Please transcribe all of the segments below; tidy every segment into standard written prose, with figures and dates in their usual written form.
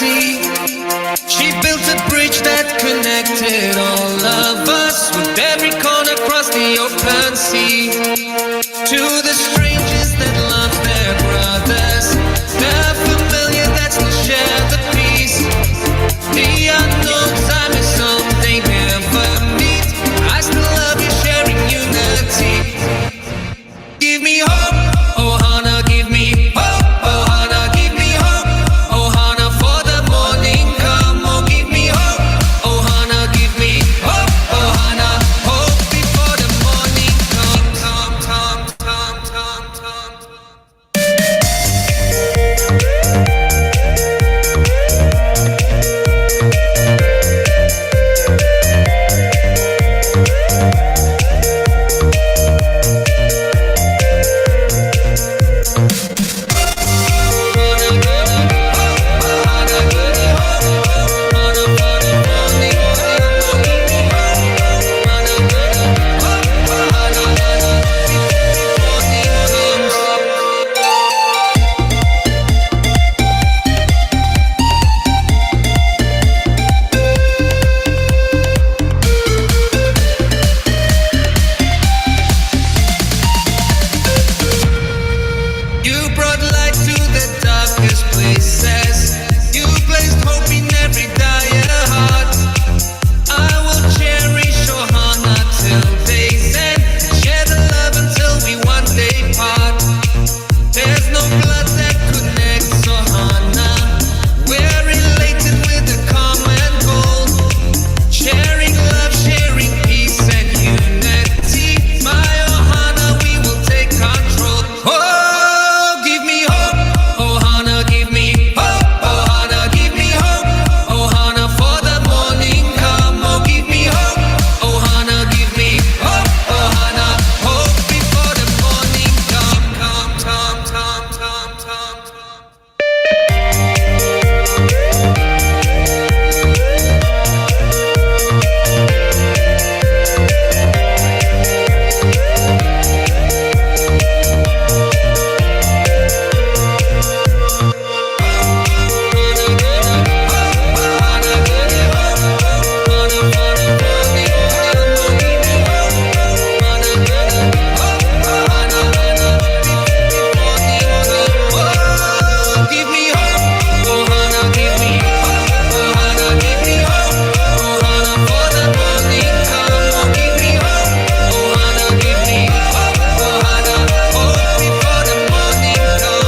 unity. She built a bridge that connected all of us, with every corner across the open sea. To the strangers that love their brothers, the familiar that still share the peace. The unknown time is some they never meet. I still love you, sharing unity. Give me hope, Ohana, give me hope, Ohana, give me hope, Ohana for the morning come. Oh, give me hope, Ohana, give me hope, Ohana, hope before the morning comes. You brought light to the darkest places. You placed hope in every dire heart. I will cherish Ohana till day's end, share the love until we one day part. There's no blood that connects Ohana. We're related with a common goal, sharing love, sharing peace and unity. My Ohana, we will take control. Oh, give me hope, Ohana, give me hope, Ohana, give me hope, Ohana for the morning come. Oh, give me hope, Ohana, give me hope, Ohana, hope before the morning come. Give me hope, Ohana, give me hope, Ohana, give me hope, Ohana for the morning come. Oh, give me hope, Ohana, give me hope, Ohana, hope before the morning come.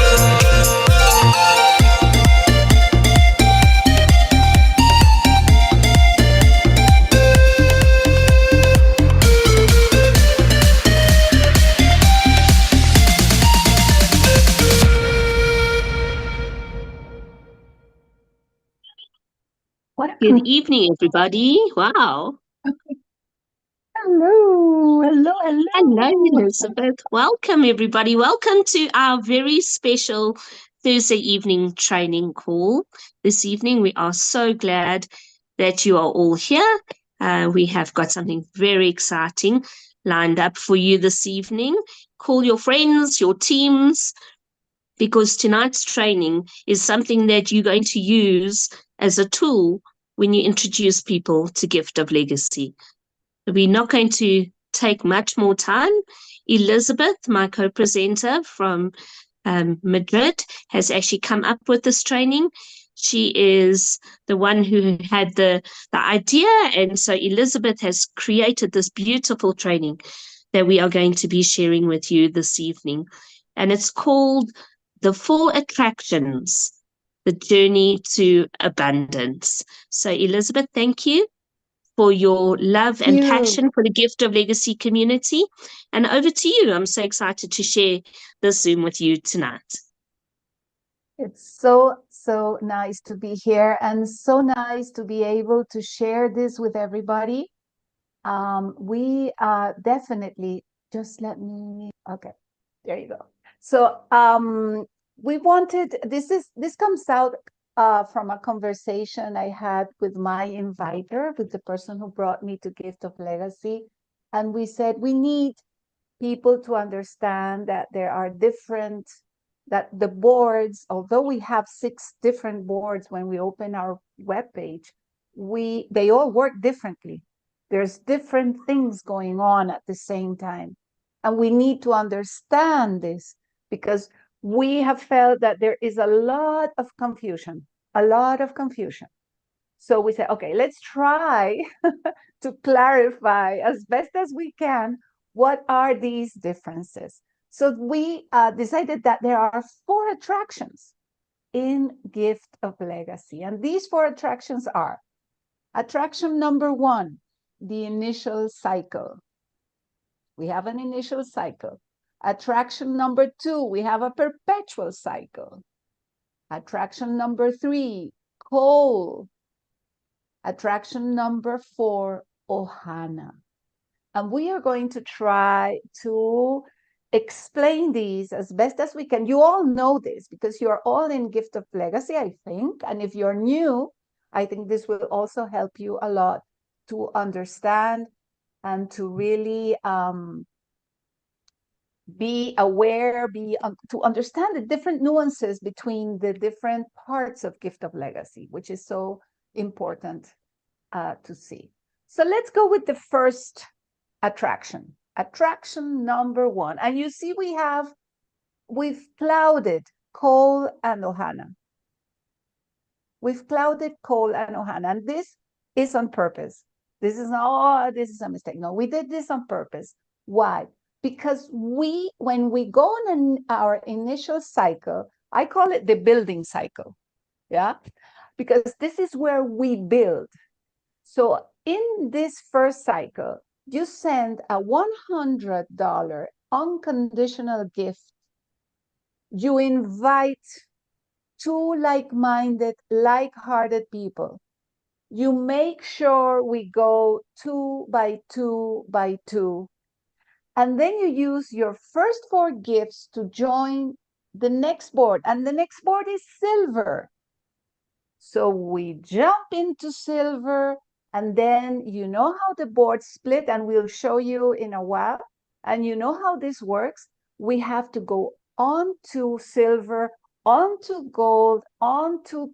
Good evening, everybody. Wow. Hello. Hello, Elizabeth. Welcome, everybody. Welcome to our very special Thursday evening training call. This evening, we are so glad that you are all here. We have got something very exciting lined up for you this evening. Call your friends, your teams, because tonight's training is something that you're going to use as a tool when you introduce people to Gift of Legacy. We're not going to take much more time. Elizabeth, my co-presenter from Madrid, has actually come up with this training. She is the one who had the idea, and so Elizabeth has created this beautiful training that we are going to be sharing with you this evening. And it's called The 4 Attractions, the Journey to Abundance. So Elizabeth, thank you for your love and passion for the Gift of Legacy community. And over to you. I'm so excited to share this Zoom with you tonight. It's so nice to be here and so nice to be able to share this with everybody. We definitely, just let me, okay, there you go. So we wanted, this comes out from a conversation I had with my inviter, with the person who brought me to Gift of Legacy. And we said, we need people to understand that there are different that the boards, although we have 6 different boards when we open our webpage, they all work differently. There's different things going on at the same time. And we need to understand this because we have felt that there is a lot of confusion, a lot of confusion. So we say, okay, let's try to clarify as best as we can what are these differences. So we decided that there are 4 attractions in Gift of Legacy. And these 4 attractions are attraction number 1, the initial cycle. We have an initial cycle. Attraction number 2, we have a perpetual cycle. Attraction number 3, coal. Attraction number 4, Ohana. And we are going to try to explain these as best as we can. You all know this because you are all in Gift of Legacy, I think. And if you're new, I think this will also help you a lot to understand and to really be aware, to understand the different nuances between the different parts of Gift of Legacy, which is so important to see. So let's go with the first attraction. Attraction number 1. And you see we've clouded coal and Ohana. We've clouded coal and Ohana. And this is on purpose. This is not, oh, this is a mistake. No, we did this on purpose. Why? Because when we go on our initial cycle, I call it the building cycle. Yeah. Because this is where we build. So in this first cycle, you send a $100 unconditional gift. You invite 2 like-minded, like-hearted people. You make sure we go 2 by 2 by 2. And then you use your first 4 gifts to join the next board. And the next board is silver. So we jump into silver. And then you know how the board split, and we'll show you in a while. And you know how this works. We have to go on to silver, onto gold, onto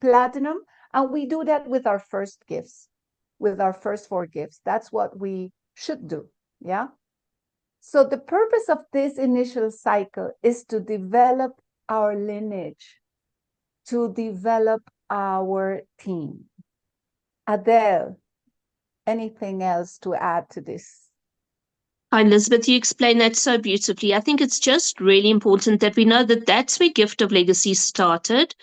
platinum. And we do that with our first gifts, with our first 4 gifts. That's what we should do, yeah? So the purpose of this initial cycle is to develop our lineage, to develop our team. Adele, anything else to add to this? Hi, Elizabeth, you explained that so beautifully. I think it's just really important that we know that that's where Gift of Legacy started.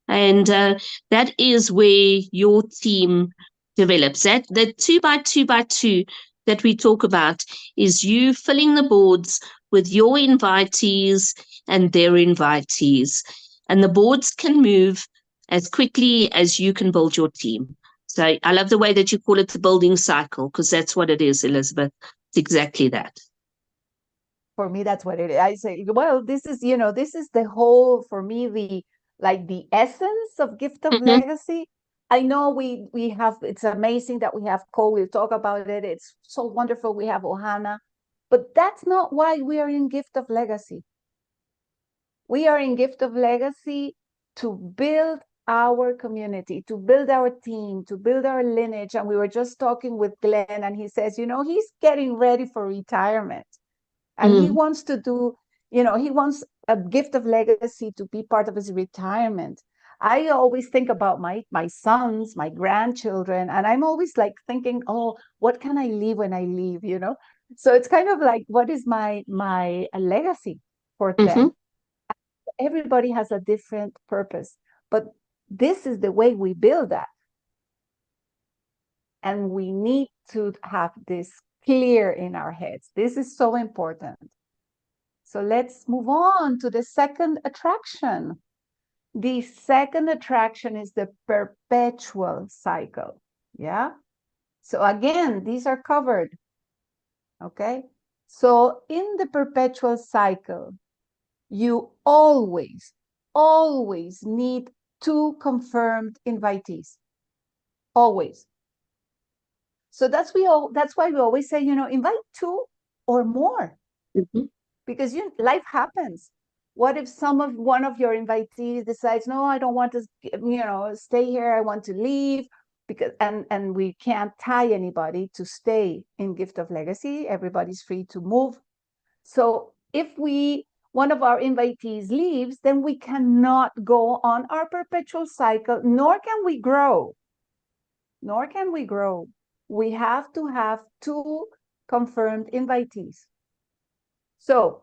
And that is where your team develops. That 2 by 2 by 2 that we talk about is you filling the boards with your invitees and their invitees. And the boards can move as quickly as you can build your team. So I love the way that you call it the building cycle, because that's what it is, Elizabeth. It's exactly that. For me, that's what it is. I say, well, this is, this is the whole, for me, the essence of Gift of Legacy. I know we have, it's amazing that we have coal. We'll talk about it. It's so wonderful. We have Ohana, but that's not why we are in Gift of Legacy. We are in Gift of Legacy to build our community, to build our team, to build our lineage. And we were just talking with Glenn, and he says, he's getting ready for retirement. And he wants to do, he wants a Gift of Legacy to be part of his retirement. I always think about my sons, my grandchildren, and I'm always like thinking, oh, what can I leave when I leave, So it's kind of like, what is my legacy for them? Everybody has a different purpose, but this is the way we build that. And we need to have this clear in our heads. This is so important. So let's move on to the second attraction. The second attraction is the perpetual cycle. Yeah. So again, these are covered. Okay. So in the perpetual cycle, you always need 2 confirmed invitees. Always. So that's why we always say, invite 2 or more. Because life happens. What if one of your invitees decides, no, I don't want to, stay here. I want to leave because, and we can't tie anybody to stay in Gift of Legacy. Everybody's free to move. So if one of our invitees leaves, then we cannot go on our perpetual cycle, nor can we grow. Nor can we grow. We have to have 2 confirmed invitees. So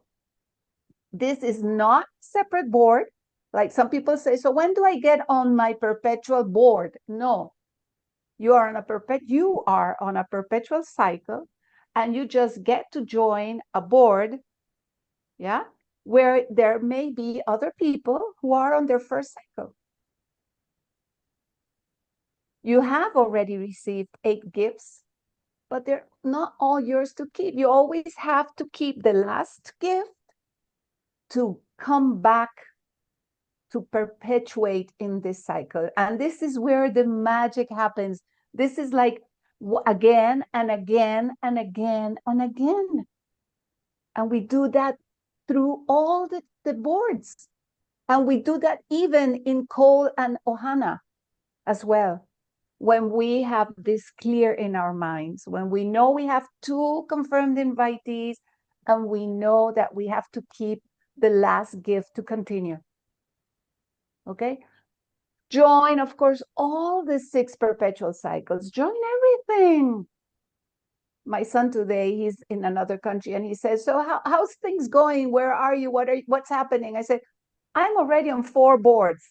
this is not separate board. Like some people say, so when do I get on my perpetual board? No, you are on a perpetual cycle, and you just get to join a board, yeah, where there may be other people who are on their first cycle. You have already received 8 gifts, but they're not all yours to keep. You always have to keep the last gift to come back to perpetuate in this cycle. And this is where the magic happens. This is like again and again and again and again. And we do that through all the boards. And we do that even in Cole and Ohana as well. When we have this clear in our minds, when we know we have 2 confirmed invitees, and we know that we have to keep the last gift to continue. Okay? Join, of course, all the 6 perpetual cycles. Join everything. My son today, he's in another country, and he says, so how's things going? Where are you? What's happening? I said, I'm already on 4 boards.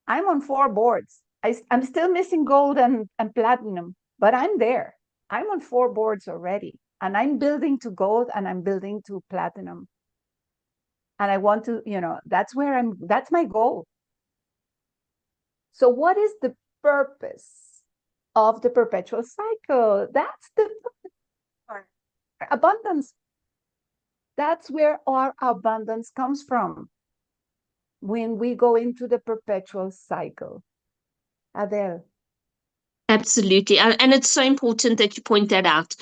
I'm on 4 boards. I'm still missing gold and platinum, but I'm there. I'm on 4 boards already, and I'm building to gold and I'm building to platinum. And I want to, that's my goal. So what is the purpose of the perpetual cycle? That's the abundance. That's where our abundance comes from when we go into the perpetual cycle. Adele. Absolutely. And it's so important that you point that out.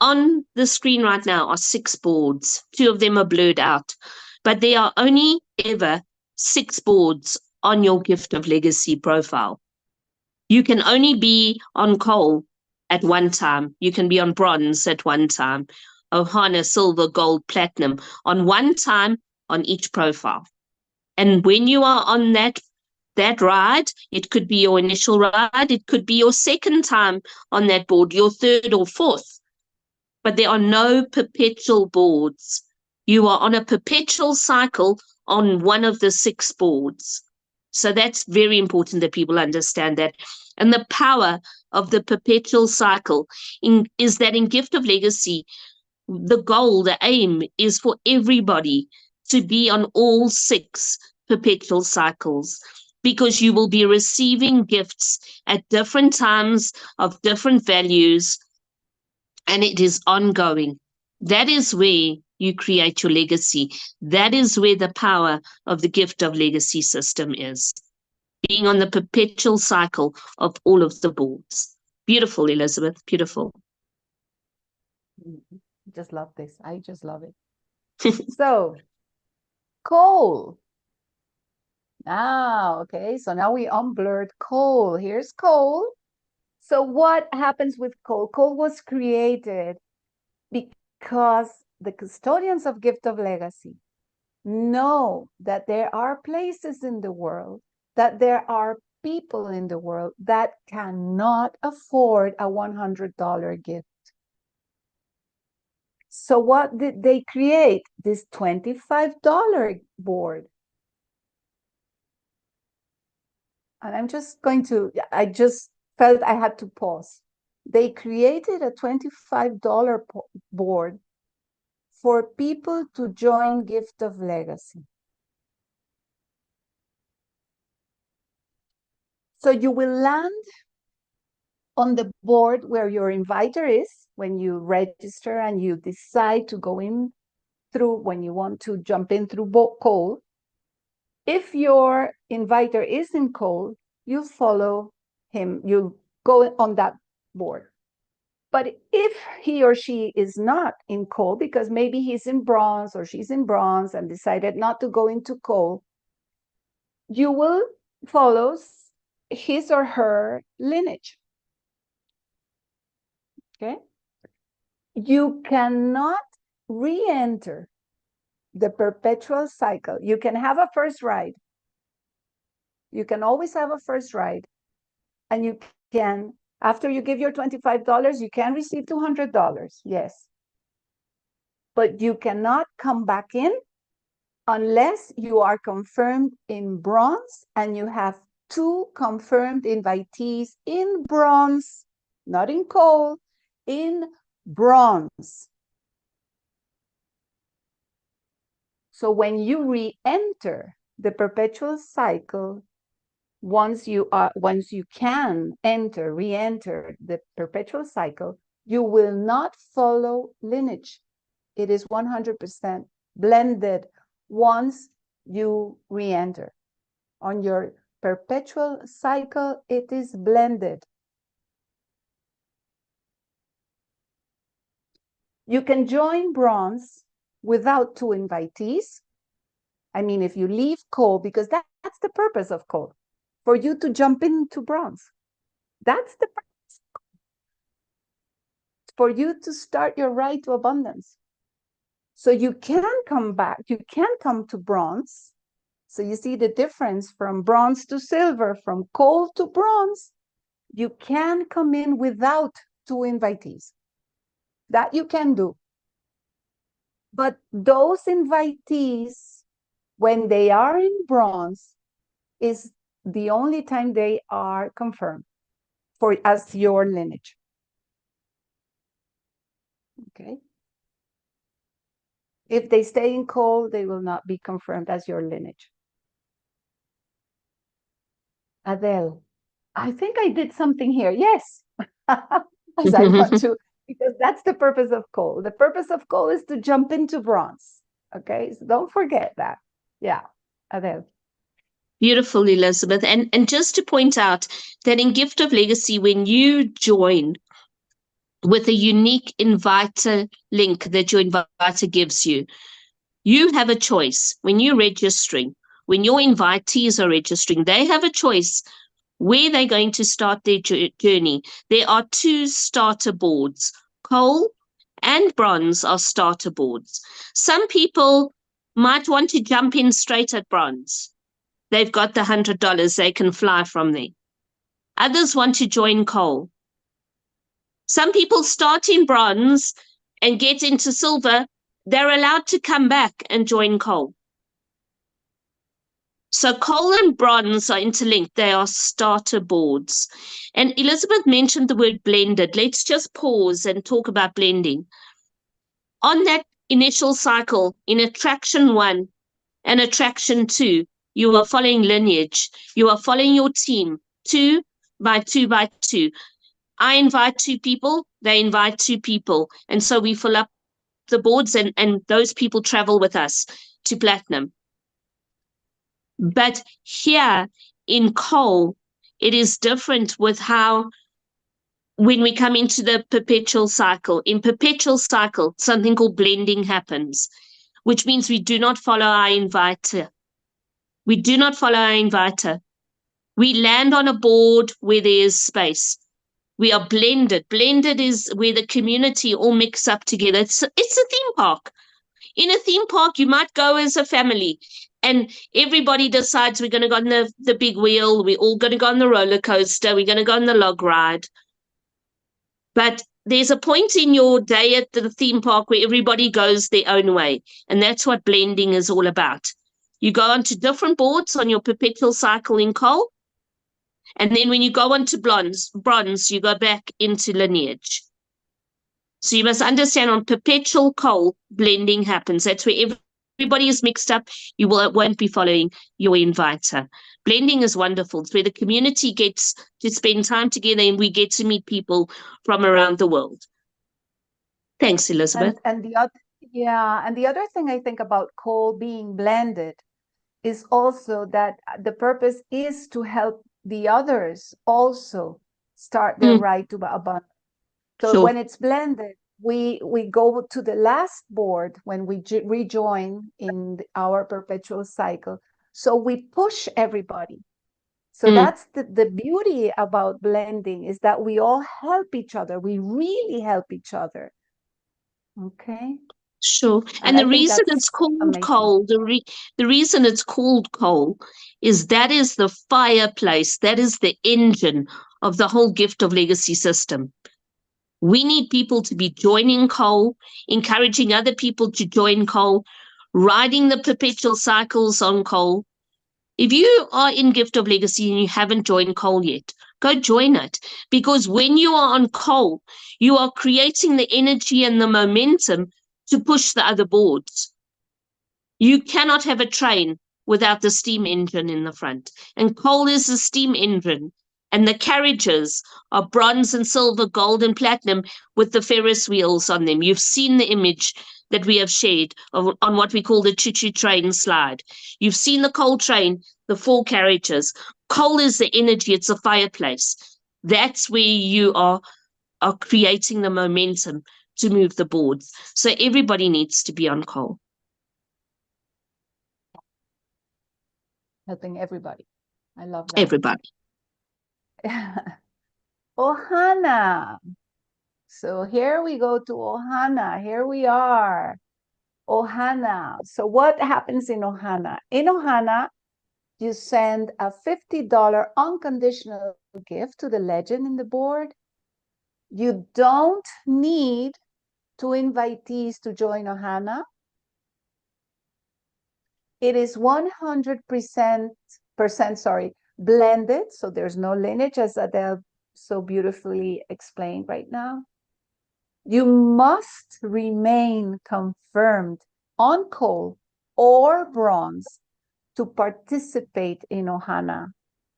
On the screen right now are 6 boards. 2 of them are blurred out. But there are only ever 6 boards on your Gift of Legacy profile. You can only be on coal at one time. You can be on bronze at one time. Ohana, silver, gold, platinum on one time on each profile. And when you are on that ride, it could be your initial ride, it could be your second time on that board, your third or fourth. But there are no perpetual boards. You are on a perpetual cycle on one of the 6 boards. So that's very important that people understand that. And the power of the perpetual cycle is that in Gift of Legacy, the goal, the aim is for everybody to be on all 6 perpetual cycles, because you will be receiving gifts at different times of different values, and it is ongoing. That is where you create your legacy. That is where the power of the Gift of Legacy system is, being on the perpetual cycle of all of the boards. Beautiful, Elizabeth, beautiful. Just love this. I just love it. So, coal. Okay, so now we unblurred coal. Here's coal. So what happens with coal? Coal was created because the custodians of Gift of Legacy know that there are places in the world, that there are people in the world that cannot afford a $100 gift. So what did they create? This $25 board. And I just felt I had to pause. They created a $25 board for people to join Gift of Legacy. So you will land on the board where your inviter is when you register and you decide to go in through, when you want to jump in through coal. If your inviter is in coal, you follow him, you go on that board. But if he or she is not in coal, because maybe he's in bronze or she's in bronze and decided not to go into coal, you will follow his or her lineage. Okay? You cannot re-enter the perpetual cycle. You can have a first ride. You can always have a first ride. And you can, after you give your $25, you can receive $200. Yes. But you cannot come back in unless you are confirmed in bronze and you have 2 confirmed invitees in bronze, not in coal, in bronze. So when you re-enter the perpetual cycle, once you can re-enter the perpetual cycle, you will not follow lineage. It is 100% blended once you re-enter. On your perpetual cycle, it is blended. You can join bronze without 2 invitees. I mean, if you leave coal, because that's the purpose of coal, for you to jump into bronze. That's the purpose. For you to start your ride to abundance. So you can come back, you can come to bronze. So you see the difference from bronze to silver, from coal to bronze. You can come in without 2 invitees. That you can do. But those invitees, when they are in bronze, is the only time they are confirmed as your lineage. Okay. If they stay in coal, they will not be confirmed as your lineage. Adele, I think I did something here. Yes, as I want to, because that's the purpose of coal. The purpose of coal is to jump into bronze. Okay, so don't forget that. Yeah, Adele. Beautiful, Elizabeth. And just to point out that in Gift of Legacy, when you join with a unique inviter link that your inviter gives you, you have a choice. When you're registering, when your invitees are registering, they have a choice where they're going to start their journey. There are 2 starter boards. Coal and bronze are starter boards. Some people might want to jump in straight at bronze. They've got the $100, they can fly from there. Others want to join coal. Some people start in bronze and get into silver. They're allowed to come back and join coal. So coal and bronze are interlinked. They are starter boards. And Elizabeth mentioned the word blended. Let's just pause and talk about blending. On that initial cycle, in attraction 1 and attraction 2, you are following lineage. You are following your team, 2 by 2 by 2. I invite 2 people, they invite 2 people. And so we fill up the boards and those people travel with us to platinum. But here in coal, it is different with how, when we come into the perpetual cycle, in perpetual cycle, something called blending happens, which means we do not follow our inviter. We do not follow our inviter. We land on a board where there is space. We are blended. Blended is where the community all mix up together. It's a theme park. In a theme park, you might go as a family and everybody decides we're going to go on the big wheel. We're all going to go on the roller coaster. We're going to go on the log ride. But there's a point in your day at the theme park where everybody goes their own way. And that's what blending is all about. You go onto different boards on your perpetual cycle in coal. And then when you go on to bronze, you go back into lineage. So you must understand, on perpetual coal, blending happens. That's where everybody is mixed up. You won't be following your inviter. Blending is wonderful. It's where the community gets to spend time together and we get to meet people from around the world. Thanks, Elizabeth. And the other thing I think about coal being blended is also that the purpose is to help the others also start their ride to abundance. So Sure. when it's blended, we go to the last board when we rejoin in our perpetual cycle. So we push everybody. So that's the beauty about blending, is that we all help each other. We really help each other. Okay. Sure. And And I the think reason that's it's called amazing. coal, the reason it's called coal is that is the fireplace, that is the engine of the whole gift of legacy system. We need people to be joining coal, encouraging other people to join coal, riding the perpetual cycles on coal. If you are in Gift of Legacy and you haven't joined coal yet, go join it. Because when you are on coal, you are creating the energy and the momentum to push the other boards. You cannot have a train without the steam engine in the front. And coal is a steam engine. And the carriages are bronze and silver, gold and platinum with the Ferris wheels on them. You've seen the image that we have shared on what we call the choo-choo train slide. You've seen the coal train, the 4 carriages. Coal is the energy, it's a fireplace. That's where you are creating the momentum to move the boards. So everybody needs to be on coal. Helping everybody. I love that. Everybody. Ohana. So here we go to Ohana. Here we are. Ohana. So what happens in Ohana? In Ohana, you send a $50 unconditional gift to the legend in the board. You don't need 2 invitees to join Ohana. It is 100% blended, so there's no lineage, as Adele so beautifully explained right now. You must remain confirmed on coal or bronze to participate in Ohana.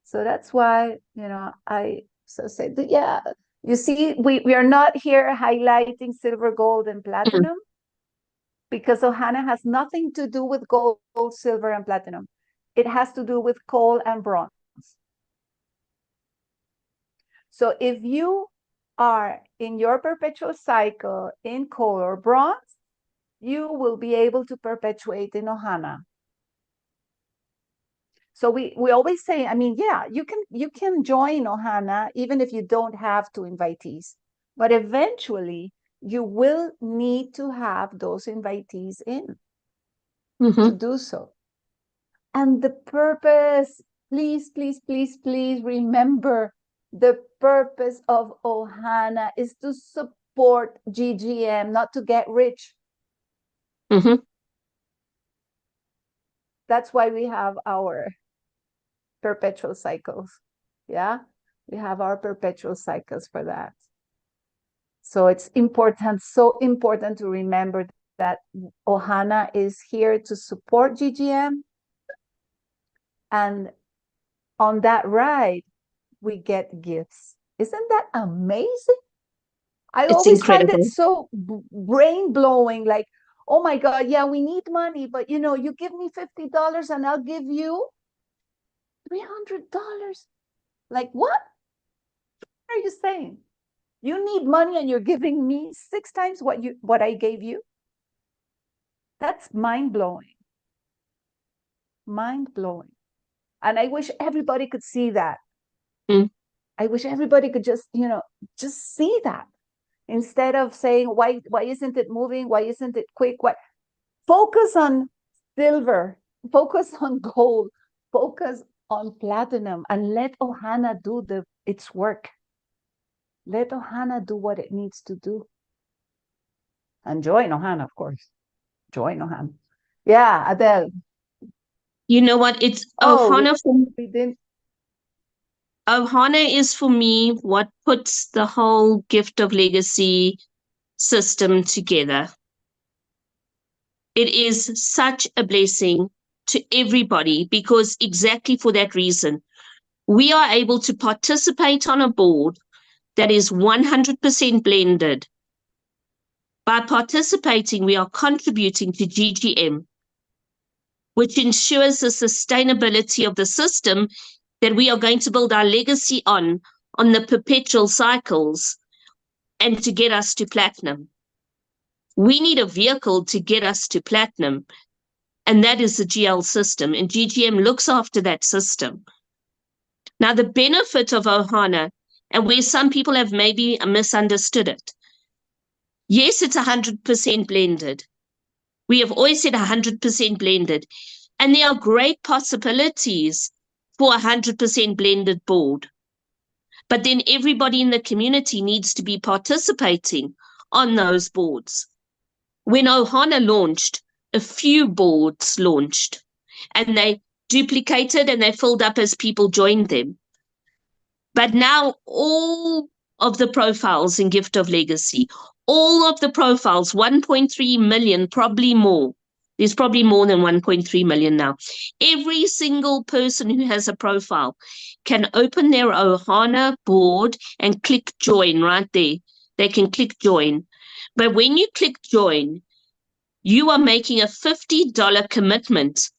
So that's why, I say, yeah, you see, we are not here highlighting silver, gold, and platinum, because Ohana has nothing to do with gold, silver, and platinum. It has to do with coal and bronze. So if you are in your perpetual cycle in coal or bronze, you will be able to perpetuate in Ohana. So we always say, I mean, yeah, you can join Ohana even if you don't have 2 invitees, but eventually you will need to have those invitees in to do so. And the purpose, please, please, please, please remember, the purpose of Ohana is to support GGM, not to get rich. That's why we have our perpetual cycles. Yeah, we have our perpetual cycles for that. So it's important, so important to remember that Ohana is here to support GGM. And on that ride, we get gifts. Isn't that amazing? I always find it so brain-blowing, like, oh my God, yeah, we need money, but you give me $50 and I'll give you $300. Like, what are you saying? You need money and you're giving me 6 times what I gave you? That's mind-blowing. Mind-blowing. And I wish everybody could see that. I wish everybody could just see that. Instead of saying, why isn't it moving? Why isn't it quick? Focus on silver, focus on gold, focus on platinum, and let Ohana do its work. Let Ohana do what it needs to do. And join Ohana, of course. Join Ohana. Yeah, Adele. You know what? It's Ohana for me. Ohana is for me what puts the whole gift of legacy system together. It is such a blessing to everybody because exactly for that reason, we are able to participate on a board that is 100% blended. By participating, we are contributing to GGM, which ensures the sustainability of the system that we are going to build our legacy on the perpetual cycles. and to get us to platinum. We need a vehicle to get us to platinum, and that is the GL system, and GGM looks after that system. Now, the benefit of Ohana, and where some people have maybe misunderstood it, yes, it's 100% blended. We have always said 100% blended, and there are great possibilities for a 100% blended board. But then everybody in the community needs to be participating on those boards. When Ohana launched, a few boards launched, and they duplicated and they filled up as people joined them. But now all of the profiles in Gift of Legacy, all of the profiles, 1.3 million, probably more. There's probably more than 1.3 million now. Every single person who has a profile can open their Ohana board and click join right there. They can click join. But when you click join, you are making a $50 commitment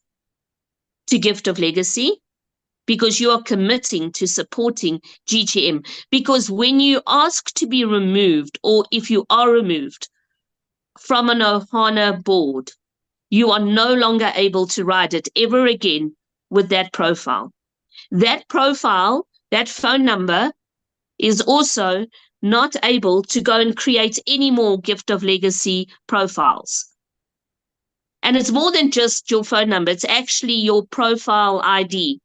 to Gift of Legacy, because you are committing to supporting GGM. Because when you ask to be removed, or if you are removed from an Ohana board, you are no longer able to ride it ever again with that profile. That profile, that phone number, is also not able to go and create any more Gift of Legacy profiles. And it's more than just your phone number, it's actually your profile ID.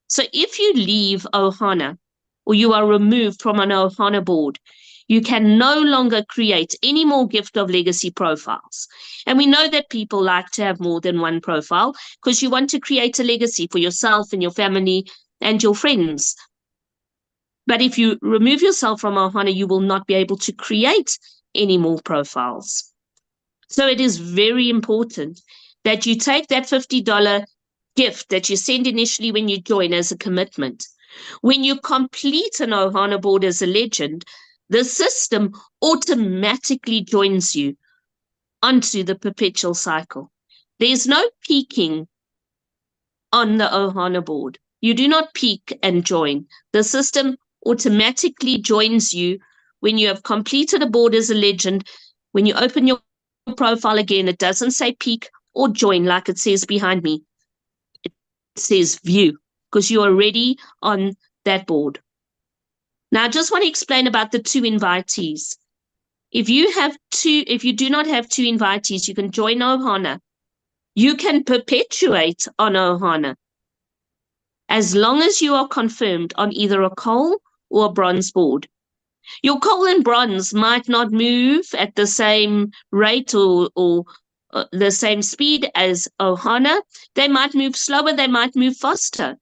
So if you leave Ohana, or you are removed from an Ohana board, you can no longer create any more Gift of Legacy profiles. And we know that people like to have more than one profile because you want to create a legacy for yourself and your family and your friends. But if you remove yourself from Ohana, you will not be able to create any more profiles. So it is very important that you take that $50 gift that you send initially when you join as a commitment. When you complete an Ohana board as a legend, the system automatically joins you onto the perpetual cycle. There's no peaking on the Ohana board. You do not peak and join. The system automatically joins you when you have completed a board as a legend. When you open your profile again, it doesn't say peak or join like it says behind me. It says view, because you are already on that board. Now, I just want to explain about the 2 invitees. If you do not have 2 invitees, you can join Ohana. You can perpetuate on Ohana as long as you are confirmed on either a coal or a bronze board. Your coal and bronze might not move at the same rate or the same speed as Ohana. They might move slower, they might move faster.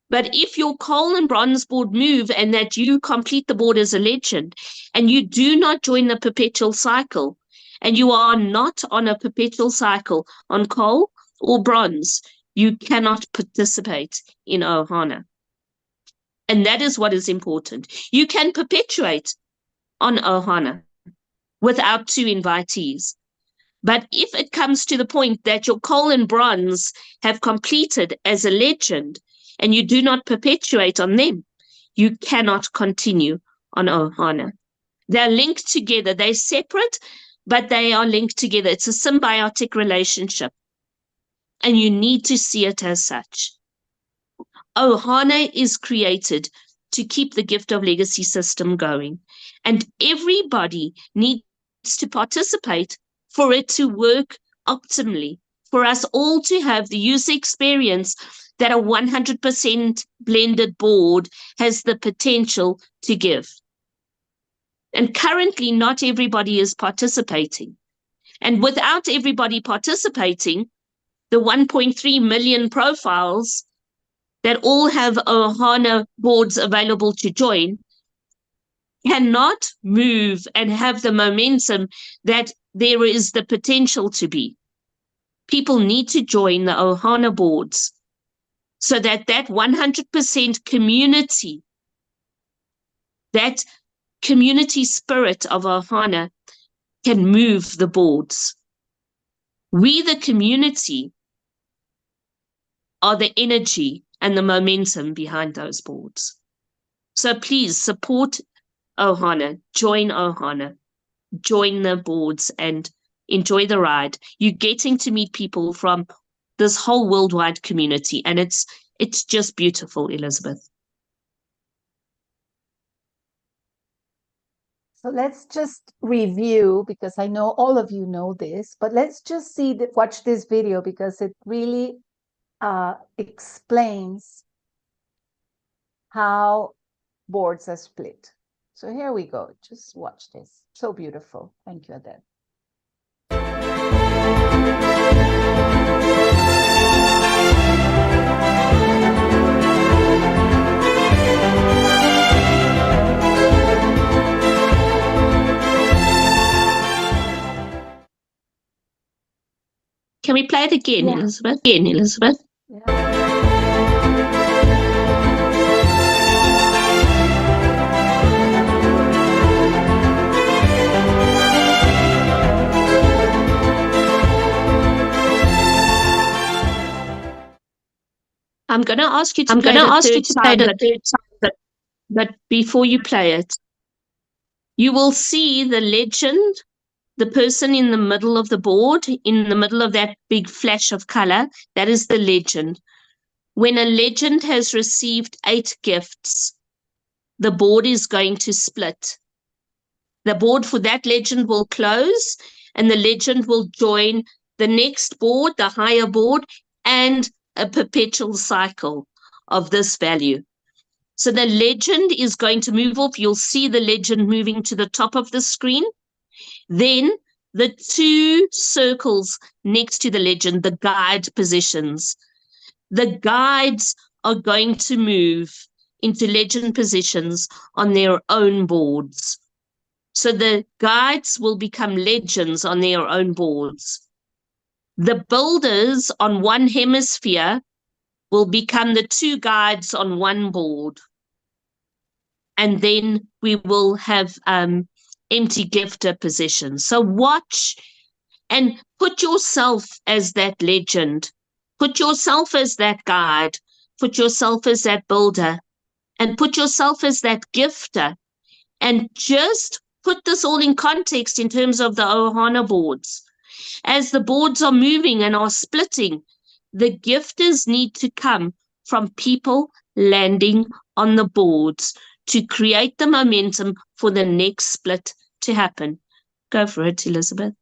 But if your coal and bronze board move and that you complete the board as a legend and you do not join the perpetual cycle, and you are not on a perpetual cycle on coal or bronze, you cannot participate in Ohana. And that is what is important. You can perpetuate on Ohana without 2 invitees. But if it comes to the point that your coal and bronze have completed as a legend and you do not perpetuate on them, you cannot continue on Ohana. They're linked together. They're separate, but they are linked together. It's a symbiotic relationship, and you need to see it as such. Ohana is created to keep the Gift of Legacy system going, and everybody needs to participate for it to work optimally, for us all to have the user experience that a 100% blended board has the potential to give. And currently, not everybody is participating. And without everybody participating, the 1.3 million profiles that all have Ohana boards available to join cannot move and have the momentum that there is the potential to be. People need to join the Ohana boards so that 100% community, that community spirit of Ohana can move the boards. We, the community, are the energy and the momentum behind those boards. So please support Ohana. Join Ohana. Join the boards and enjoy the ride. You're getting to meet people from this whole worldwide community, and it's just beautiful, Elizabeth. So let's just review, because I know all of you know this, but let's just watch this video, because it really explains how boards are split. So here we go. Just watch this. So beautiful. Thank you, Adele. Can we play it again, Yeah. Elizabeth? Again, Elizabeth. Yeah. I'm going to ask you to play the third time, but before you play it, you will see the legend, the person in the middle of the board, in the middle of that big flash of color. That is the legend. When a legend has received 8 gifts, the board is going to split. The board for that legend will close, and the legend will join the next board, the higher board, and a perpetual cycle of this value. So the legend is going to move off. You'll see the legend moving to the top of the screen. Then the 2 circles next to the legend, the guide positions. The guides are going to move into legend positions on their own boards. So the guides will become legends on their own boards. The builders on one hemisphere will become the 2 guides on one board. And then we will have empty gifter positions. So watch and put yourself as that legend. Put yourself as that guide. Put yourself as that builder. And put yourself as that gifter. And just put this all in context in terms of the Ohana boards. As the boards are moving and are splitting, the gifters need to come from people landing on the boards to create the momentum for the next split to happen. Go for it, Elizabeth.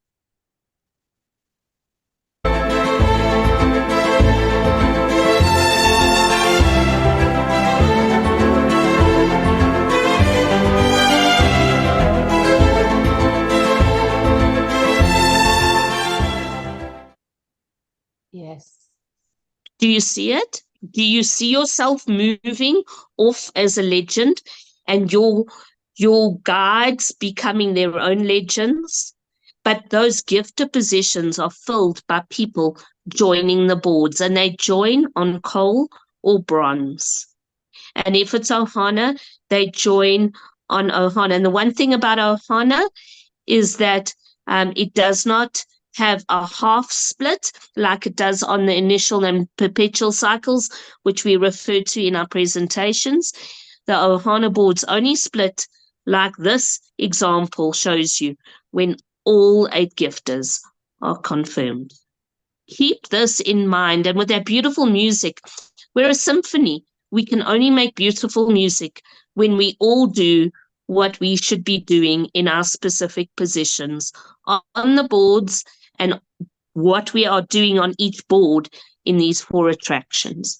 Yes. Do you see it? Do you see yourself moving off as a legend and your guides becoming their own legends? But those gifter positions are filled by people joining the boards, and they join on coal or bronze. And if it's Ohana, they join on Ohana. And the one thing about Ohana is that it does not have a half split like it does on the initial and perpetual cycles, which we refer to in our presentations. The Ohana boards only split like this example shows you when all 8 gifters are confirmed. Keep this in mind, and with that beautiful music, we're a symphony. We can only make beautiful music when we all do what we should be doing in our specific positions on the boards and what we are doing on each board in these 4 attractions.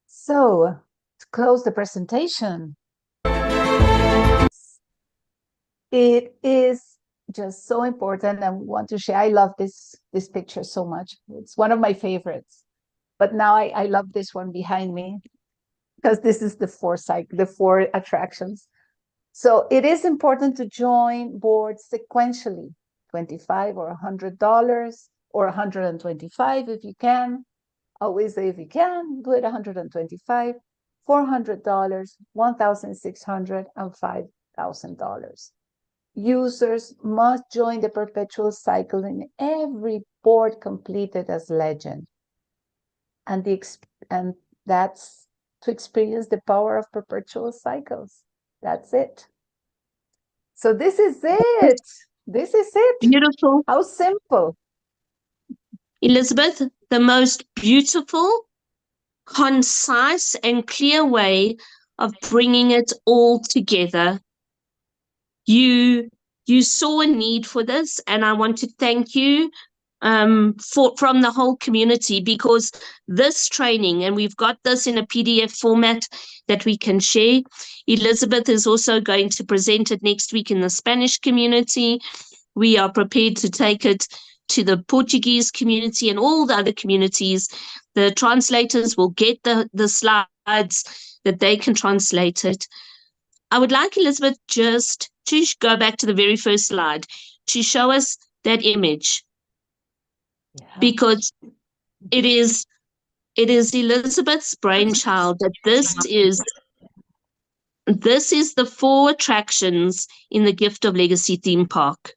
So, to close the presentation, it is just so important, and want to share. I love this picture so much. It's one of my favorites. But now I love this one behind me, because this is the 4 attractions. So it is important to join boards sequentially, $25 or $100 or $125 if you can. Always say if you can, do it $125, $400, $1,600, and $5,000. Users must join the perpetual cycle in every board completed as legend. And that's to experience the power of perpetual cycles. That's it. So this is it. This is it. Beautiful. How simple. Elizabeth, the most beautiful, concise, and clear way of bringing it all together. You saw a need for this, and I want to thank you from the whole community, because this training, and we've got this in a PDF format that we can share. Elizabeth is also going to present it next week in the Spanish community. We are prepared to take it to the Portuguese community and all the other communities. The translators will get the slides that they can translate it. I would like Elizabeth just to go back to the very first slide to show us that image, because it is Elizabeth's brainchild that this is the 4 attractions in the Gift of Legacy theme park.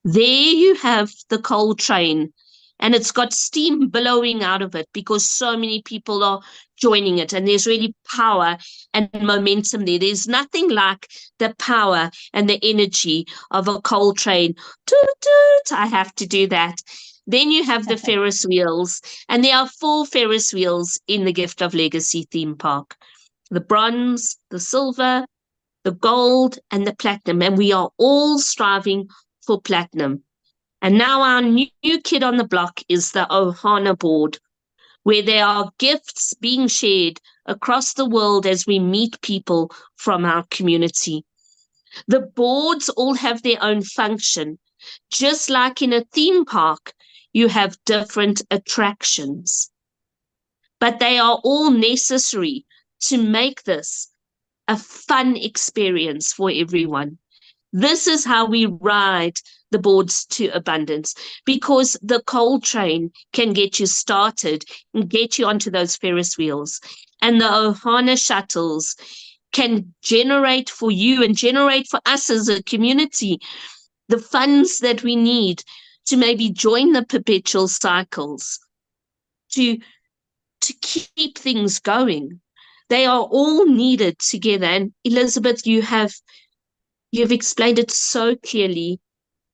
There you have the coal train, and it's got steam billowing out of it because so many people are joining it, and there's really power and momentum there. There's nothing like the power and the energy of a coal train. Toot, toot, I have to do that. Then you have the Ferris wheels, and there are 4 Ferris wheels in the Gift of Legacy theme park. The bronze, the silver, the gold, and the platinum, and we are all striving for platinum. And now our new kid on the block is the Ohana board, where there are gifts being shared across the world as we meet people from our community. The boards all have their own function. Just like in a theme park, you have different attractions. But they are all necessary to make this a fun experience for everyone. This is how we ride the boards to abundance, because the coal train can get you started and get you onto those Ferris wheels. And the Ohana shuttles can generate for you and generate for us as a community the funds that we need to maybe join the perpetual cycles, to keep things going. They are all needed together. And Elizabeth, you've explained it so clearly.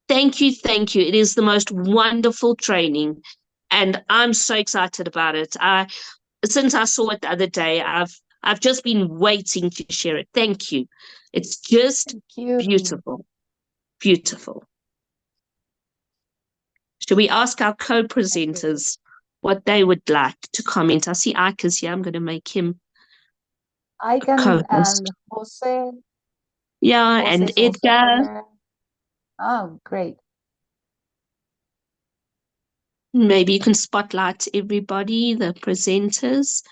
Thank you, thank you. It is the most wonderful training, and I'm so excited about it. Since I saw it the other day, I've just been waiting to share it. Thank you. It's just beautiful, beautiful. Should we ask our co-presenters what they would like to comment? I see Ike is here. I'm going to make him Ike and Jose. Yeah, Jose and Edgar. Oh, great. Maybe you can spotlight everybody, the presenters.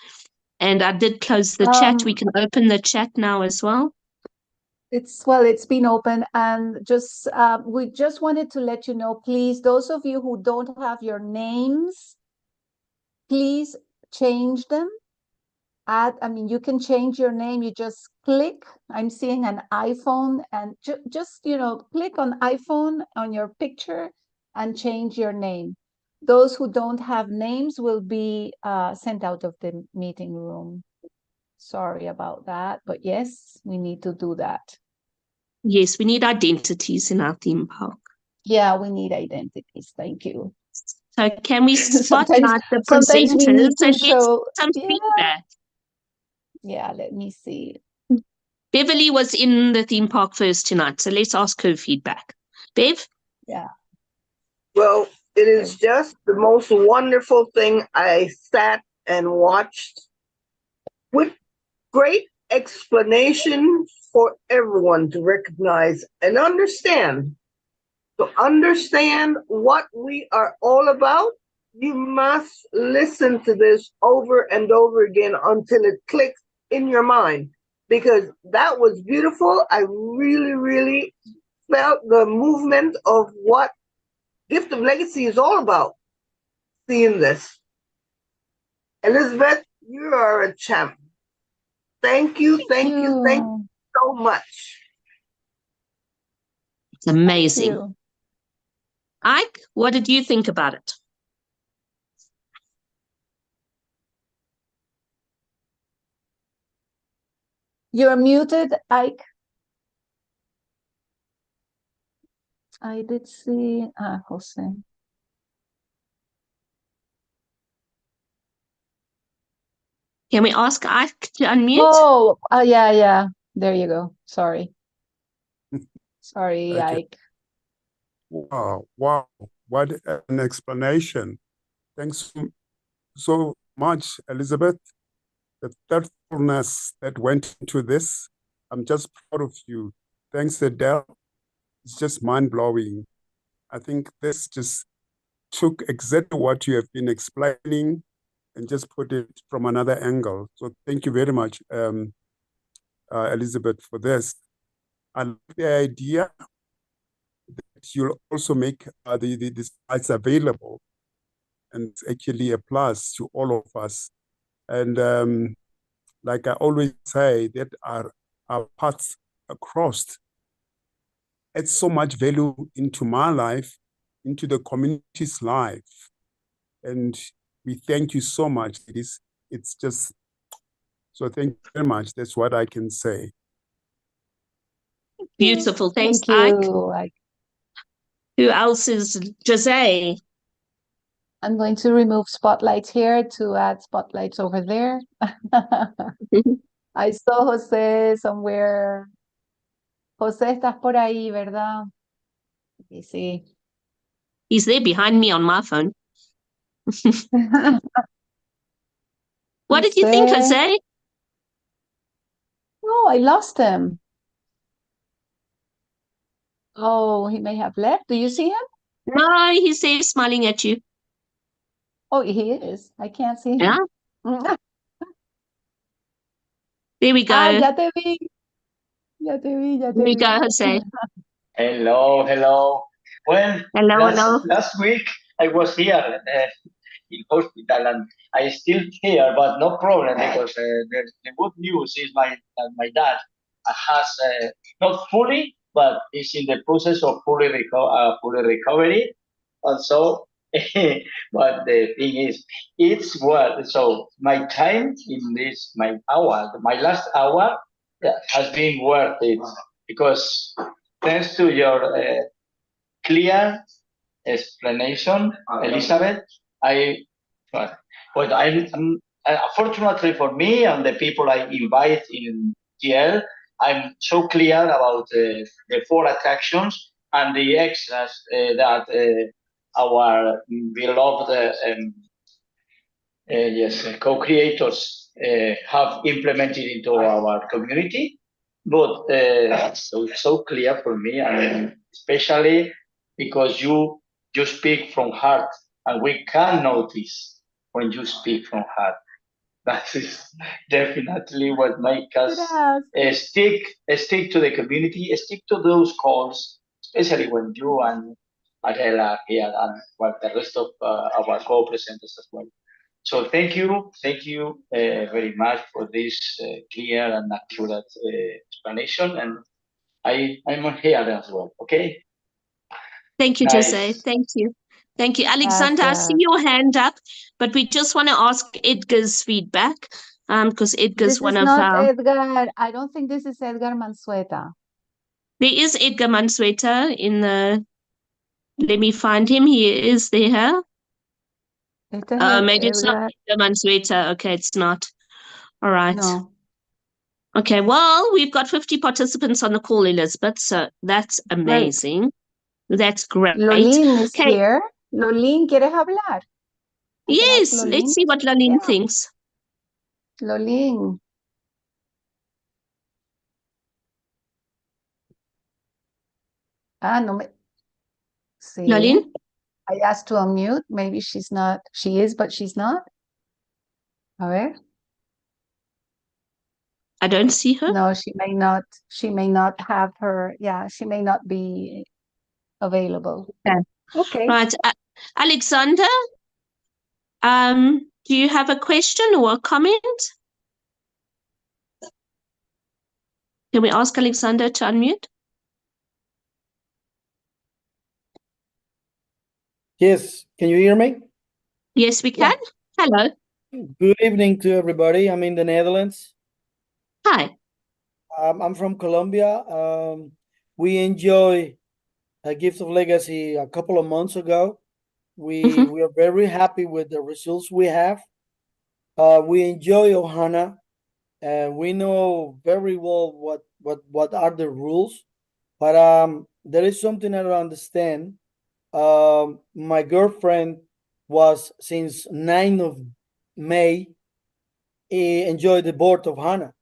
And I did close the chat. We can open the chat now as well. It's been open, and just we just wanted to let you know, please, those of you who don't have your names, please change them. You can change your name. You just click. I'm seeing an iPhone, and just click on iPhone on your picture and change your name. Those who don't have names will be sent out of the meeting room. Sorry about that, but yes, we need to do that. Yes, we need identities in our theme park. Yeah, we need identities. Thank you. So can we spotlight the presenters we need to and show get some feedback? Yeah, let me see. Beverly was in the theme park first tonight, so let's ask her feedback. Bev? Yeah. Well, it is just the most wonderful thing. I sat and watched with great explanation for everyone to recognize and understand. To understand what we are all about, you must listen to this over and over again until it clicks in your mind, because that was beautiful. I really, really felt the movement of what Gift of Legacy is all about, seeing this. Elizabeth, you are a champ. Thank you so much. It's amazing. Ike, what did you think about it? You're muted, Ike. I did see Jose. Can we ask Ike to unmute? Oh, yeah. There you go. Sorry. Sorry, Okay. Ike. Wow, what an explanation. Thanks so much, Elizabeth. The thoughtfulness that went into this, I'm just proud of you. Thanks, Adele. It's just mind-blowing. I think this just took exactly what you have been explaining and just put it from another angle. So thank you very much, Elizabeth, for this. I like the idea that you'll also make the slides available, and it's actually a plus to all of us. And like I always say, that our paths crossed. It's so much value into my life, into the community's life. And we thank you so much. It's just, so thank you very much. That's what I can say. Beautiful. Thanks, Thank Ike. you, Ike. Who else is Jose? I'm going to remove spotlights here to add spotlights over there. I saw Jose somewhere. Jose, estás por ahí, ¿verdad? Y sí. He's there behind me on my phone. What did you think, Jose? Oh, I lost him. Oh, he may have left. Do you see him? No, he's there smiling at you. Oh, he is. I can't see him. Yeah, there we go. Ya te vi. Ya te vi, ya te There we vi. go, Jose. Hello, hello. Well, Hello. last week I was here in hospital and I still here, but no problem because the good news is my dad has not fully, but is in the process of fully recovery. And so, but the thing is, it's worth. So my time in this, my last hour has been worth it because thanks to your clear explanation, Elizabeth, unfortunately for me and the people I invite in GL, I'm so clear about the 4 attractions and the extras that our beloved co-creators have implemented into our community. But so it's so clear for me, and especially because you speak from heart, and we can notice when you speak from heart. That is definitely what makes us stick to the community, stick to those calls, especially when you and Adela are here, and the rest of our co-presenters as well. So thank you very much for this clear and accurate explanation, and I'm here as well. Okay. Thank you, Nice. Jose. Thank you. Thank you. Alexander, I see Gracias. your hand up, but we just want to ask Edgar's feedback because Edgar's This one is of not our... Edgar. I don't think this is Edgar Mansueta. There is Edgar Mansueta in the... Let me find him. He is there. Este es Maybe it's not Edgar. Edgar Mansueta. Okay, it's not. All right. No. Okay, well, we've got 50 participants on the call, Elizabeth, so that's amazing. That's great. Lolin is Okay. here. Lolin, ¿quieres hablar? I can ask Yes, Lolin. let's see what Lolin Yeah. thinks. Lolin. No me. Sí. Lolin? I asked to unmute. Maybe she's not. She is, but she's not. A ver. I don't see her. No, she may not. She may not have her. Yeah, she may not be available. Okay. Okay. Right. Alexander, do you have a question or a comment? Can we ask Alexander to unmute? Yes, can you hear me? Yes, we can. Hello. Good evening to everybody. I'm in the Netherlands. Hi. I'm from Colombia. We enjoy a Gift of Legacy a couple of months ago. Mhm. We are very happy with the results we have. We enjoy Ohana. We know very well what are the rules, but there is something I don't understand. My girlfriend was since 9th of May enjoyed the board of HANA,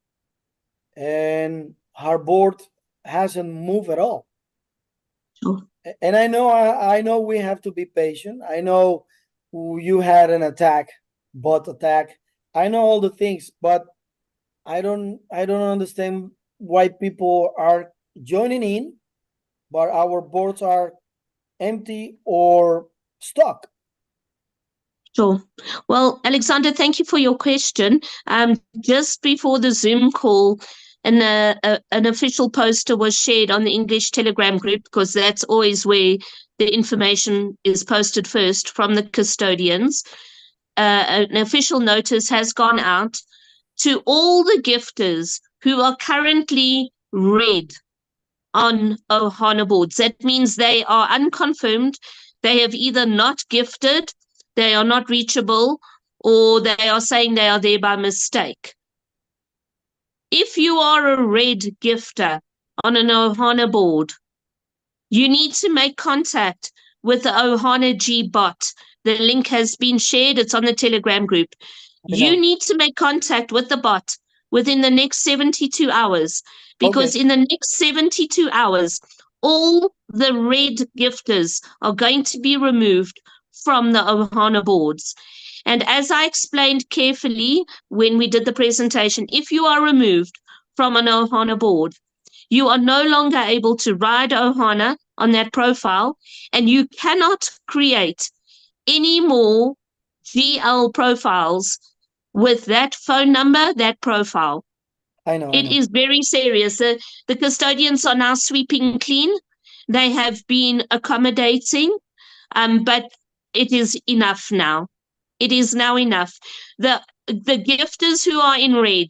and her board hasn't moved at all. Sure. And I know we have to be patient. I know you had an attack, bot attack. I know all the things, but I don't understand why people are joining in, but our boards are empty or stuck. Sure. Well, Alexander, thank you for your question. Just before the Zoom call, an official poster was shared on the English Telegram group, because that's always where the information is posted first from the custodians. An official notice has gone out to all the gifters who are currently red on Ohana boards. That means they are unconfirmed. They have either not gifted, they are not reachable, or they are saying they are there by mistake. If you are a red gifter on an Ohana board, you need to make contact with the Ohana G bot. The link has been shared. It's on the Telegram group. You need to make contact with the bot within the next 72 hours, because Okay. in the next 72 hours, all the red gifters are going to be removed from the Ohana boards. And as I explained carefully when we did the presentation, if you are removed from an Ohana board, you are no longer able to ride Ohana on that profile, and you cannot create any more GL profiles with that phone number, that profile. I know. It is very serious. The custodians are now sweeping clean. They have been accommodating, but it is enough now. It is now enough. The gifters who are in red,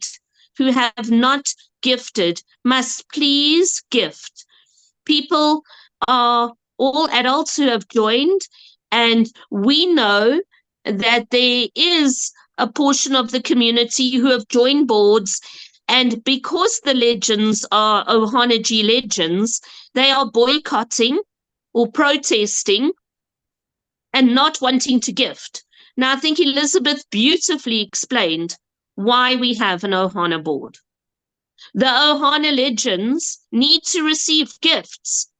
who have not gifted, must please gift. People are all adults who have joined, and we know that there is a portion of the community who have joined boards, and because the legends are Ohana G legends, they are boycotting or protesting and not wanting to gift. Now, I think Elizabeth beautifully explained why we have an Ohana board. The Ohana legends need to receive gifts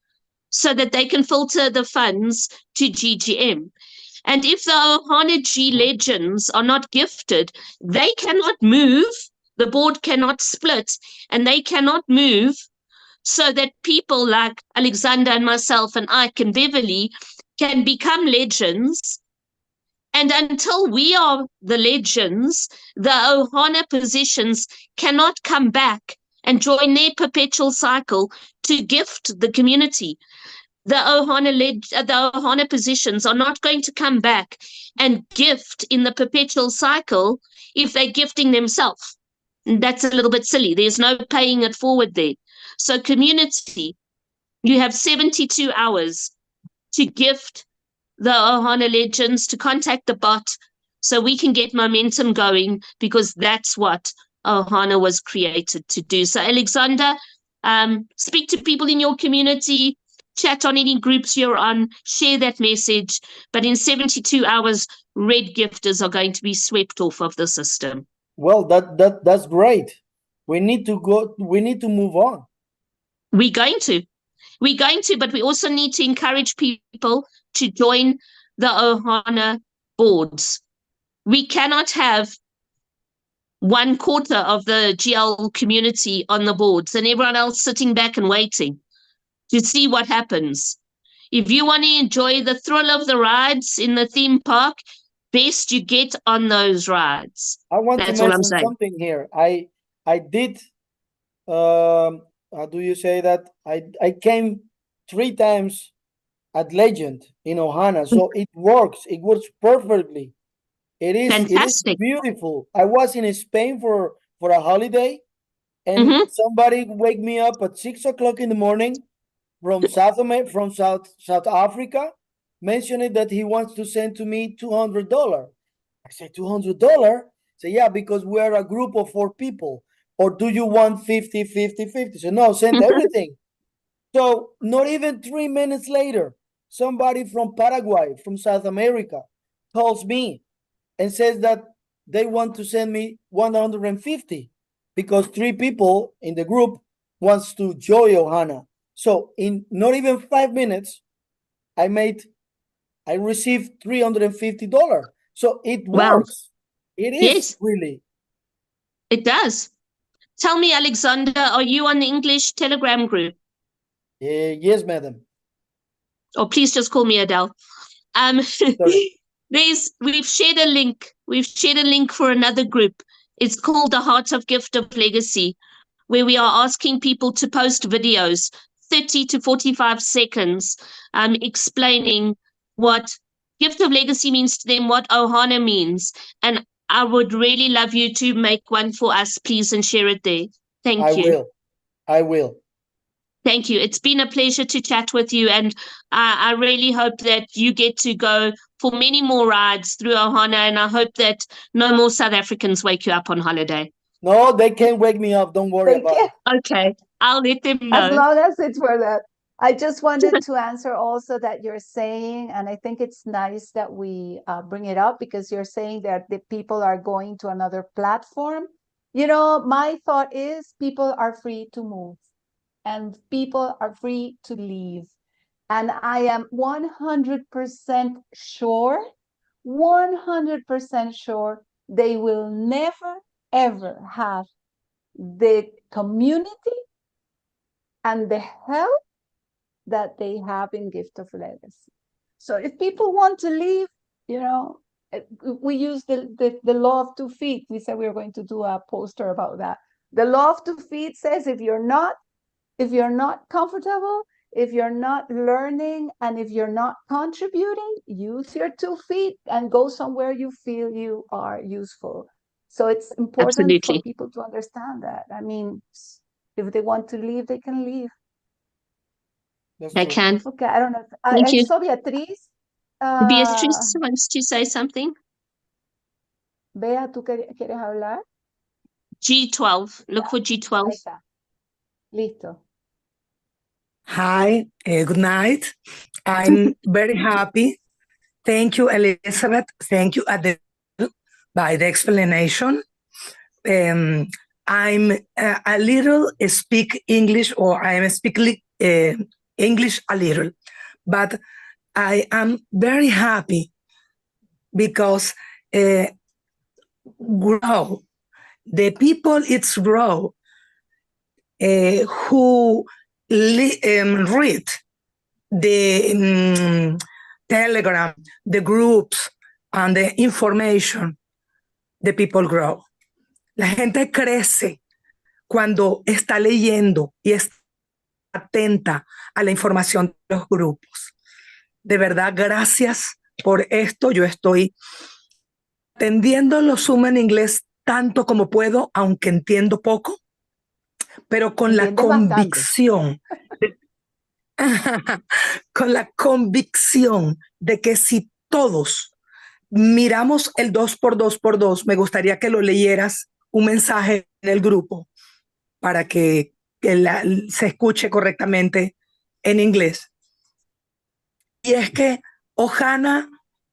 so that they can filter the funds to GGM. And if the Ohana G legends are not gifted, they cannot move, the board cannot split, and they cannot move so that people like Alexander and myself and Ike and Beverly can become legends. And until we are the legends, the Ohana positions cannot come back and join their perpetual cycle to gift the community. The Ohana positions are not going to come back and gift in the perpetual cycle if they're gifting themselves. That's a little bit silly. There's no paying it forward there. So community, you have 72 hours to gift the Ohana legends, to contact the bot so we can get momentum going, because that's what Ohana was created to do. So Alexander, speak to people in your community, chat on any groups you're on, share that message. But in 72 hours, red gifters are going to be swept off of the system. Well, that's great. We need to go. We need to move on. We're going to, but we also need to encourage people to join the Ohana boards. We cannot have 1/4 of the GL community on the boards and everyone else sitting back and waiting to see what happens. If you want to enjoy the thrill of the rides in the theme park, best you get on those rides. I want That's to all I'm mention saying. something here. I did. How do you say that? I came 3 times at Legend in Ohana, so it works. It works perfectly. It is Fantastic. beautiful. I was in Spain for a holiday, and Mhm. somebody wake me up at 6 o'clock in the morning from South Africa, mentioning that he wants to send to me $200. I say $200. Say yeah, because we are a group of 4 people. Or do you want 50, 50, 50? So no, send everything. So not even 3 minutes later, somebody from Paraguay, from South America, calls me and says that they want to send me 150 because 3 people in the group wants to join Ohana. So in not even 5 minutes, I received $350. So it Wow. works. It is Yes, really. it does. Tell me, Alexander, are you on the English Telegram group? Yes, madam. Or please just call me Adele. Sorry. We've shared a link. We've shared a link for another group. It's called the Heart of Gift of Legacy, where we are asking people to post videos, 30 to 45 seconds, explaining what Gift of Legacy means to them, what Ohana means. And I would really love you to make one for us, please, and share it there. Thank you. I will. Thank you. It's been a pleasure to chat with you, and I really hope that you get to go for many more rides through Ohana, and I hope that no more South Africans wake you up on holiday. No, they can't wake me up. Don't worry They about can't, it. Okay, I'll let them as know. long as it's for that. I just wanted to answer also that you're saying, and I think it's nice that we bring it up because you're saying that the people are going to another platform. You know, my thought is people are free to move and people are free to leave. And I am 100% sure, 100% sure they will never, ever have the community and the help that they have in Gift of Legacy. So if people want to leave, you know, we use the law of 2 feet. We said we were going to do a poster about that. The law of 2 feet says if you're not comfortable, if you're not learning, and if you're not contributing, use your 2 feet and go somewhere you feel you are useful. So it's important for Absolutely. people to understand that. I mean, if they want to leave, they can leave. That's I true. can. Okay, I don't know. Thank you. So Beatriz, Beatrice wants to say something. Bea, ¿tú quieres hablar? G12. Look for Ahí G12. está. Listo. Hi, good night. I'm very happy. Thank you, Elizabeth. Thank you, Adele, by the explanation. I'm a little speak English, or I am speaking English a little, but I am very happy because grow. The people it's grow who read the Telegram, the groups, and the information, the people grow. La gente crece cuando está leyendo y está atenta a la información de los grupos. De verdad, gracias por esto. Yo estoy atendiendo los Zoom en inglés tanto como puedo, aunque entiendo poco, pero con la convicción con la convicción de que si todos miramos el 2x2x2, me gustaría que lo leyeras un mensaje en el grupo para que se escuche correctamente en inglés. Y es que Ohana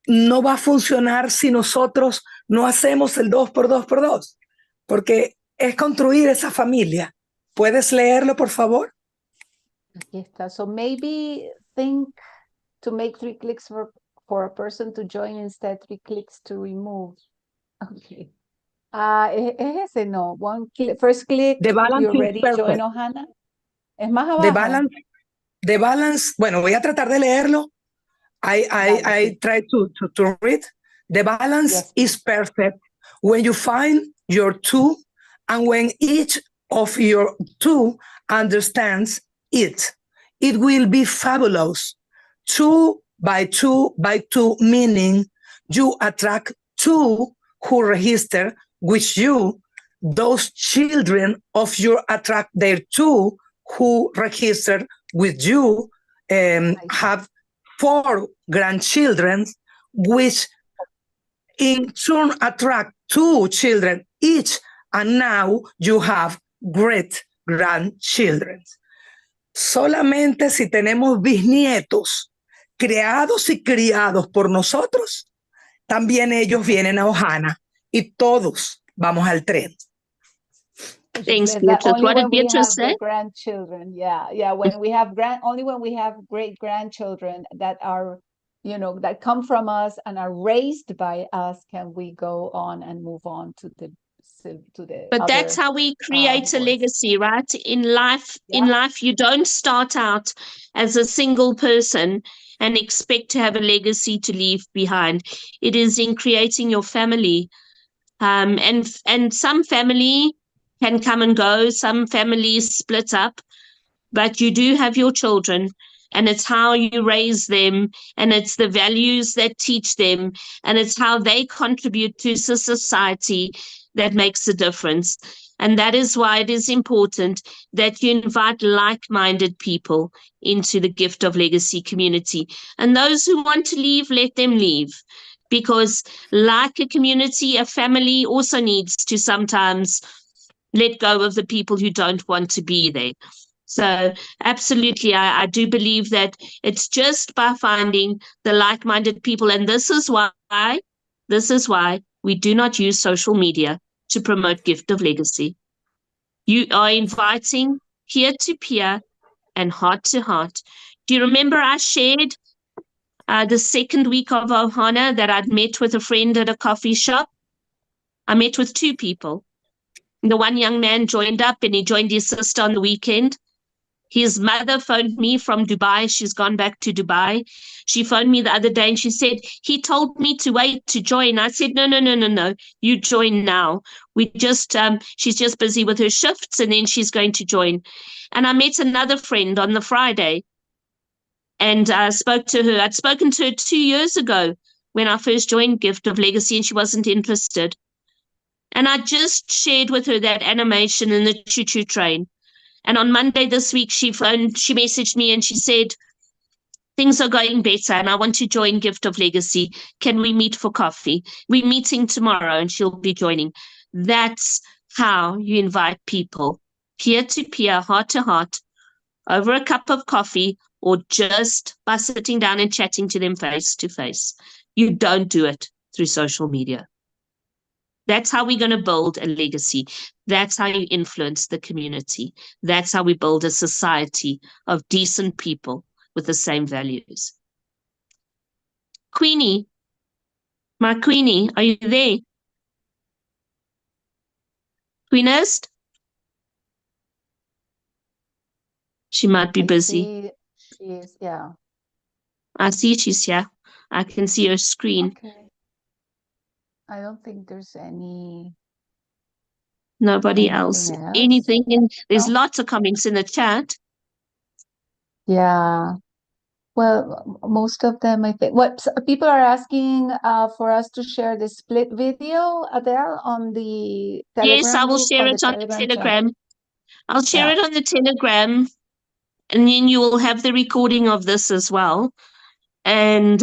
no va a funcionar si nosotros no hacemos el 2x2x2, porque es construir esa familia. ¿Puedes leerlo, por favor? Aquí está. So maybe think to make 3 clicks for a person to join, instead 3 clicks to remove. Okay. Es ese, no. First click, The balance you is already perfect. join Ohana. Es más abajo. The balance, bueno, voy a tratar de leerlo. I try to read. The balance is perfect when you find your 2 and when each of your 2 understands it. It will be fabulous. 2 by 2 by 2, meaning you attract 2 who register with you. those children of your attract there too, who registered with you, have 4 grandchildren, which in turn attract 2 children each, and now you have great grandchildren. Solamente si tenemos bisnietos creados y criados por nosotros, también ellos vienen a Ohana y todos vamos al tren. Thanks, That Beatrice. only What did when we Beatrice have say? the grandchildren, yeah, when we have only when we have great grandchildren that are, that come from us and are raised by us, can we go on and move on to the But that's other, how we create a boards. legacy, right? In life, Yeah. you don't start out as a single person and expect to have a legacy to leave behind. It is in creating your family. And some family can come and go, some families split up, but you do have your children, and it's how you raise them, and it's the values that teach them, and it's how they contribute to society that makes a difference. And that is why it is important that you invite like-minded people into the Gift of Legacy community. And those who want to leave, let them leave. Because like a community, a family also needs to sometimes let go of the people who don't want to be there. So absolutely, I do believe that it's just by finding the like-minded people. And this is why we do not use social media to promote Gift of Legacy. You are inviting peer-to-peer and heart-to-heart. Do you remember I shared the second week of Ohana that I'd met with a friend at a coffee shop? I met with 2 people. The one young man joined up and he joined his sister on the weekend. His mother phoned me from Dubai. She's gone back to Dubai. She phoned me the other day and she said, he told me to wait to join. I said, no. You join now. She's just busy with her shifts and then she's going to join. And I met another friend on the Friday and I spoke to her. I'd spoken to her 2 years ago when I first joined Gift of Legacy and she wasn't interested. And I just shared with her that animation in the choo-choo train. And on Monday this week, she messaged me and she said, things are going better and I want to join Gift of Legacy. Can we meet for coffee? We're meeting tomorrow and she'll be joining. That's how you invite people, peer-to-peer, heart-to-heart, over a cup of coffee, or just by sitting down and chatting to them face-to-face. You don't do it through social media. That's how we're going to build a legacy. That's how you influence the community. That's how we build a society of decent people with the same values. Queenie, my Queenie, are you there? Queenist? She might be busy. She is, yeah. I see she's here. I can see her screen. Okay. I don't think there's Nobody else. Anything in, there's lots of comments in the chat. Yeah. Well, most of them, I think. People are asking for us to share the split video, Adele, on the Telegram. Yes, I will group, share on it on the Telegram. chat. I'll share it on the Telegram, and then you will have the recording of this as well. And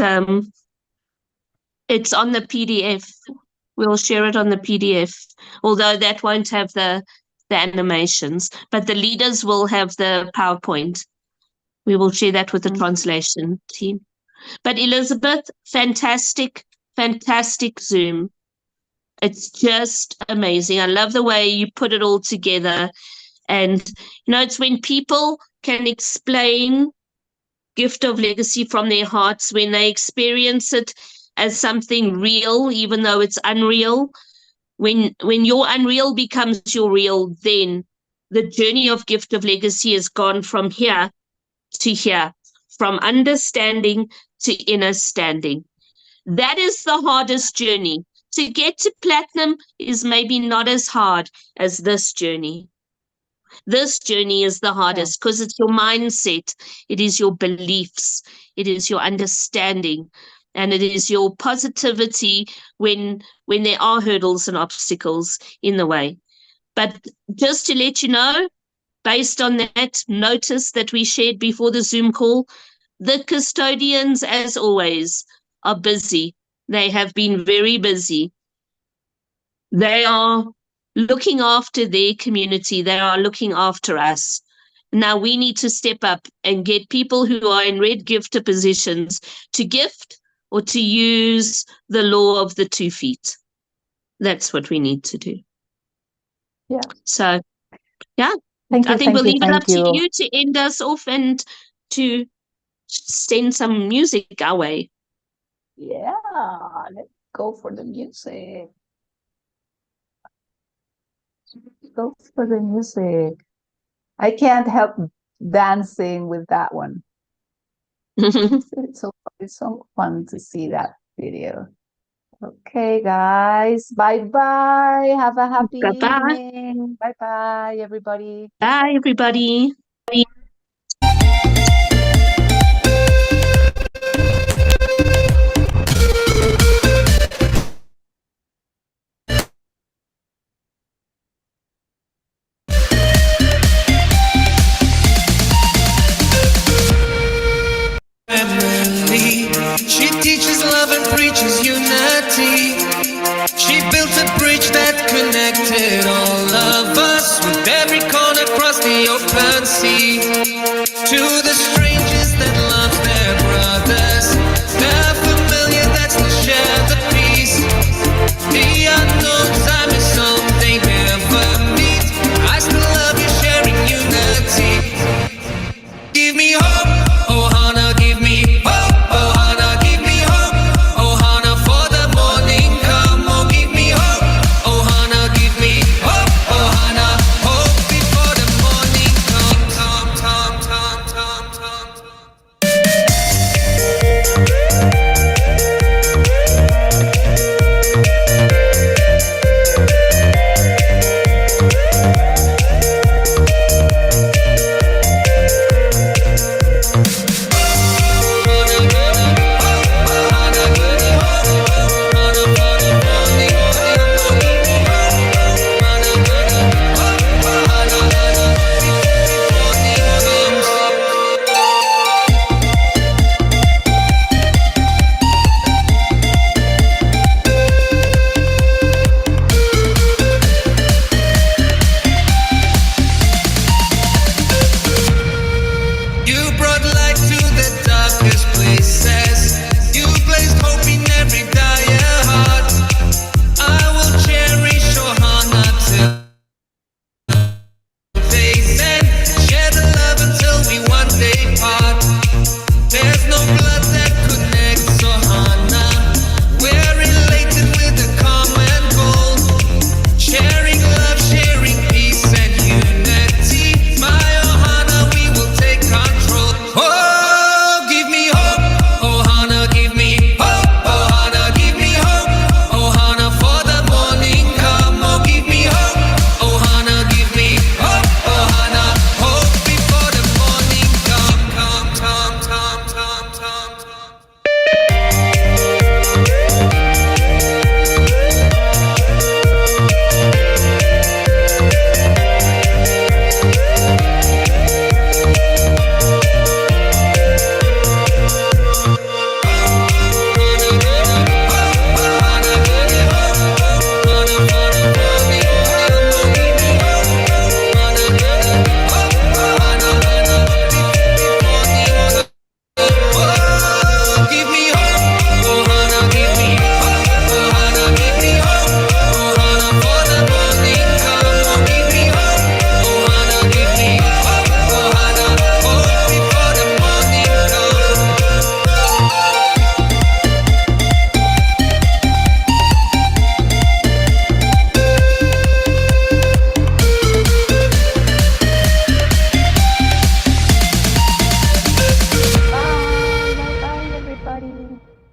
it's on the PDF. We'll share it on the PDF, although that won't have the animations, but the leaders will have the PowerPoint. We will share that with the translation team. But Elizabeth, fantastic Zoom. It's just amazing. I love the way you put it all together. And, it's when people can explain Gift of Legacy from their hearts, when they experience it as something real, even though it's unreal. When your unreal becomes your real, then the journey of Gift of Legacy has gone from here to here, from understanding to inner standing. That is the hardest journey. To get to platinum is maybe not as hard as this journey. This journey is the hardest because it's your mindset, it is your beliefs, it is your understanding, and it is your positivity when there are hurdles and obstacles in the way. But just to let you know, based on that notice that we shared before the Zoom call, the custodians, as always, are busy. They have been very busy. They are looking after their community. They are looking after us. Now we need to step up and get people who are in red gifter positions to gift or to use the law of the 2 feet. That's what we need to do. Yeah. So, yeah, Thank you. I think we'll leave it up Thank to you. you to end us off and to send some music our way. Yeah, let's go for the music. Go for the music. I can't help dancing with that one. It's so fun to see that video. Okay, guys. Bye-bye. Have a happy Bye-bye. evening. Bye-bye, everybody. Bye, everybody. Family. She teaches love and preaches unity. She built a bridge that connected all of us with every corner across the open sea.